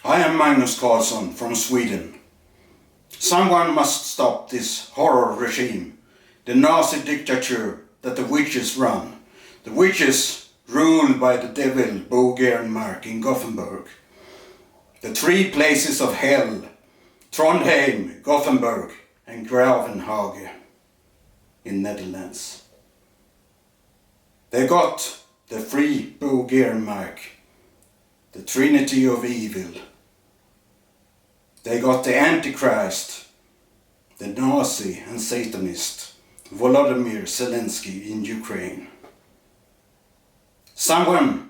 I am Magnus Karlsson from Sweden. Someone must stop this horror regime, the Nazi dictature that the witches run. The witches ruled by the devil Bo Gerenmark in Gothenburg. The three places of hell, Trondheim, Gothenburg and Gravenhage in Netherlands. They got the three Bo Gerenmark, the Trinity of Evil. They got the Antichrist, the Nazi and Satanist, Volodymyr Zelensky in Ukraine. Someone,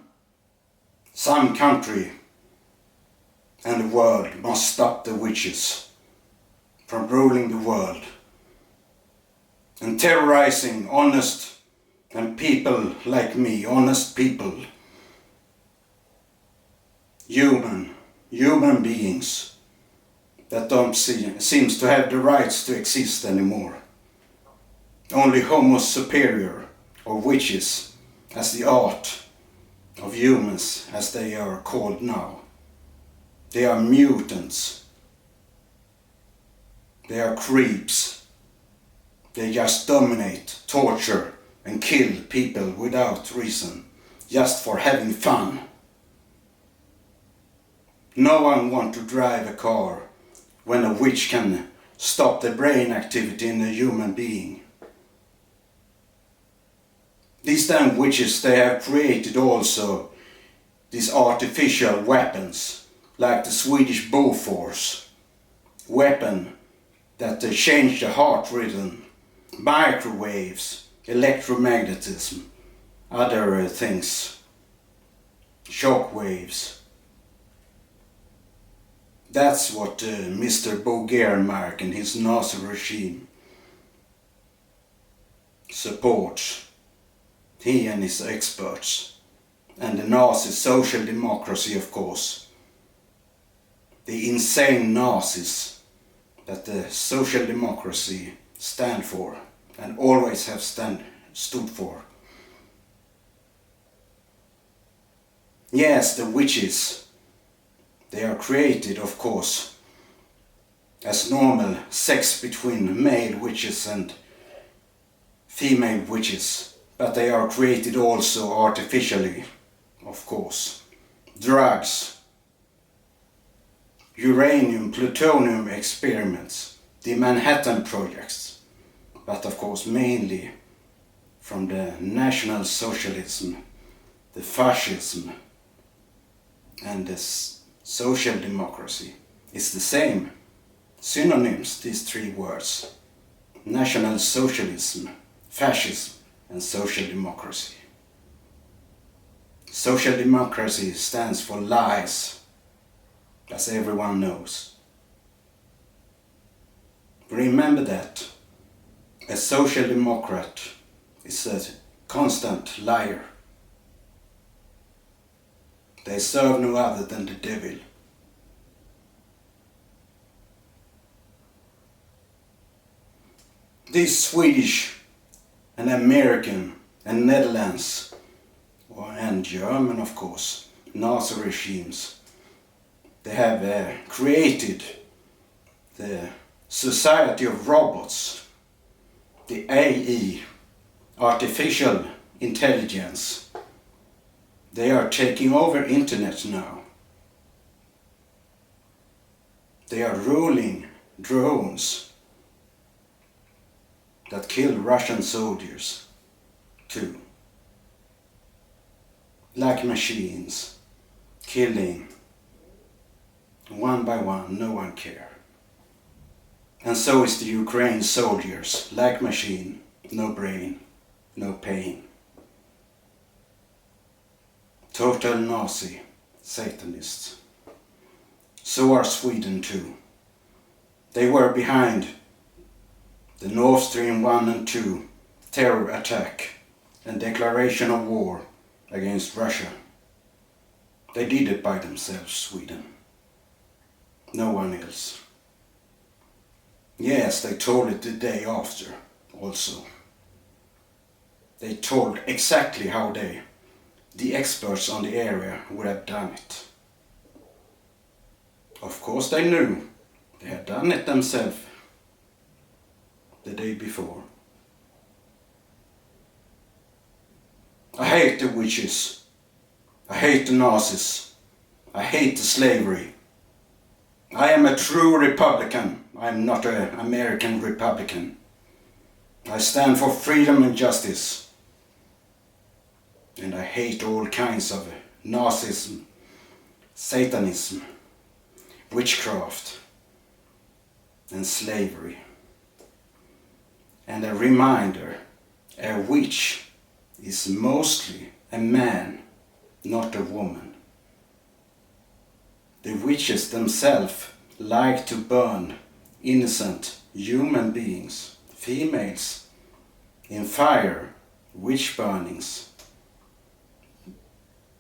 some country and the world must stop the witches from ruling the world and terrorizing honest and people like me, honest people, human beings that don't seems to have the rights to exist anymore. Only Homo superior, or witches, as the art of humans as they are called now. They are mutants. They are creeps. They just dominate, torture and kill people without reason, just for having fun. No one wants to drive a car when a witch can stop the brain activity in a human being. These damn witches, they have created also these artificial weapons, like the Swedish Bofors weapon that they change the heart rhythm, microwaves, electromagnetism, other things, shock waves. That's what Mr. Bo Gerenmark and his Nazi regime supports. He and his experts. And the Nazi social democracy, of course. The insane Nazis that the social democracy stand for and always have stood for. Yes, the witches. They are created, of course, as normal sex between male witches and female witches, but they are created also artificially, of course. Drugs, uranium, plutonium experiments, the Manhattan projects, but of course mainly from the National Socialism, the Fascism, and the Social Democracy. It's the same synonyms, these three words: National Socialism, Fascism and Social Democracy. Social Democracy stands for lies, as everyone knows. Remember that. A Social Democrat is a constant liar. They serve no other than the devil. These Swedish and American and Netherlands and German, of course, Nazi regimes, they have created the society of robots, the AI, artificial intelligence. They are taking over internet now. They are ruling drones that kill Russian soldiers too. Like machines, killing one by one, no one care. And so is the Ukraine soldiers, like machine, no brain, no pain. Total Nazi, Satanists. So are Sweden too. They were behind the Nord Stream 1 and 2 terror attack and declaration of war against Russia. They did it by themselves, Sweden. No one else. Yes, they told it the day after also. They told exactly how the experts on the area would have done it. Of course they knew. They had done it themselves the day before. I hate the witches. I hate the Nazis. I hate the slavery. I am a true Republican. I am not an American Republican. I stand for freedom and justice. And I hate all kinds of Nazism, Satanism, witchcraft, and slavery. And a reminder, a witch is mostly a man, not a woman. The witches themselves like to burn innocent human beings, females, in fire, witch burnings.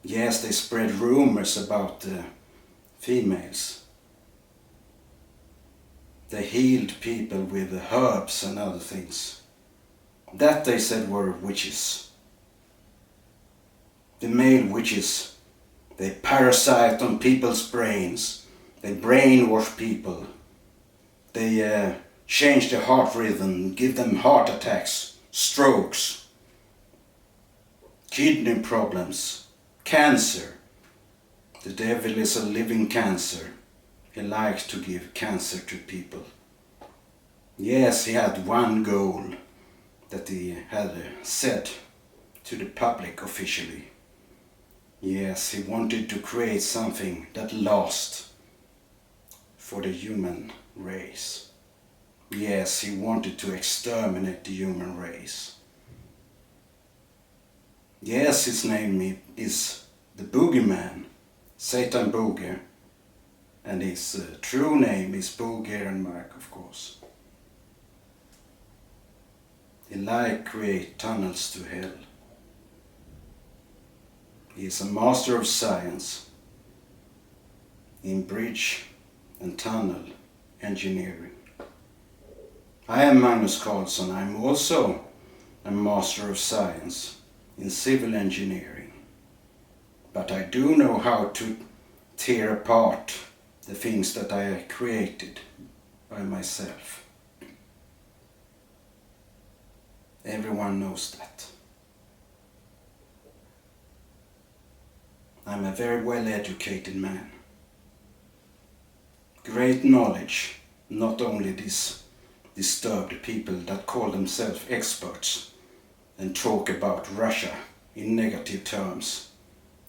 Yes, they spread rumors about the females. They healed people with herbs and other things. That they said were witches. The male witches, they parasite on people's brains. They brainwash people. They change their heart rhythm, give them heart attacks, strokes, kidney problems, cancer. The devil is a living cancer. He likes to give cancer to people. Yes, he had one goal that he had said to the public officially. Yes, he wanted to create something that lasts for the human race. Yes, he wanted to exterminate the human race. Yes, his name is the Boogeyman, Satan Booger, and his true name is Bo Gerenmark, of course. He likes create tunnels to hell. He is a master of science in bridge and tunnel engineering. I am Magnus Karlsson. I am also a master of science in civil engineering. But I do know how to tear apart the things that I created by myself. Everyone knows that. I'm a very well-educated man. Great knowledge, not only this disturbed people that call themselves experts and talk about Russia in negative terms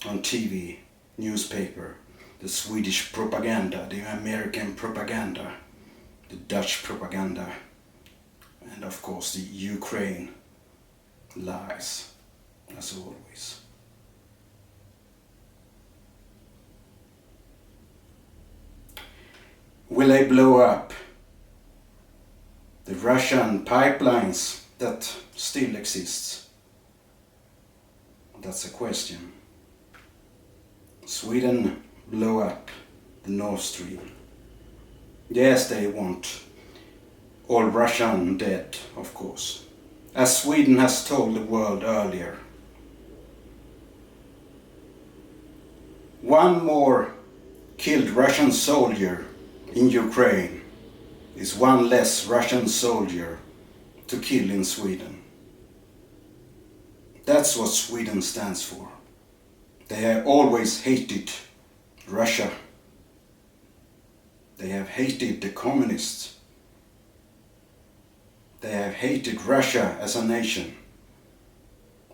on TV, newspaper, the Swedish propaganda, the American propaganda, the Dutch propaganda, and of course the Ukraine lies, as always. Will they blow up the Russian pipelines that still exist? That's a question. Sweden blow up the Nord Stream. Yes, they want all Russian dead, of course, as Sweden has told the world earlier. One more killed Russian soldier in Ukraine is one less Russian soldier to kill in Sweden. That's what Sweden stands for. They have always hated Russia. They have hated the communists. They have hated Russia as a nation.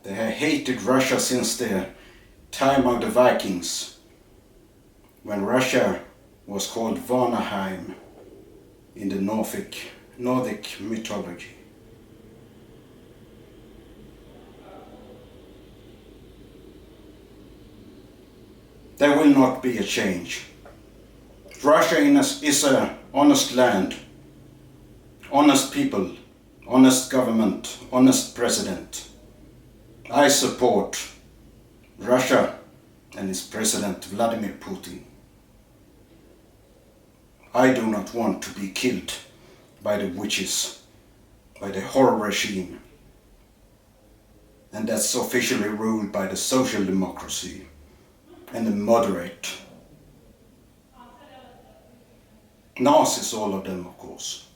They have hated Russia since the time of the Vikings, when Russia was called Vanaheim in the Nordic mythology. There will not be a change. Russia is an honest land, honest people, honest government, honest president. I support Russia and its president Vladimir Putin. I do not want to be killed by the witches, by the horror regime, and that's officially ruled by the social democracy and the moderate. Nazis, all of them, of course.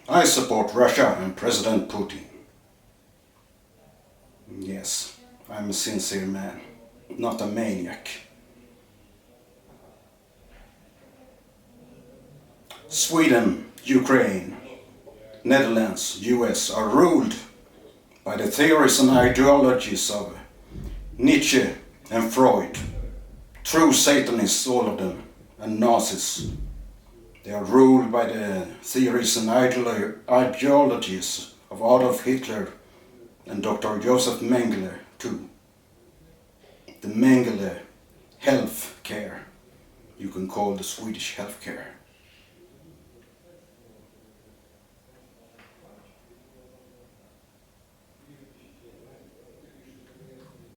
I support Russia and President Putin. Yes, I'm a sincere man, not a maniac. Sweden, Ukraine, Netherlands, US are ruled by the theories and ideologies of Nietzsche and Freud, true Satanists, all of them, and Nazis. They are ruled by the theories and ideologies of Adolf Hitler and Dr. Joseph Mengele too. The Mengele health care, you can call the Swedish health care.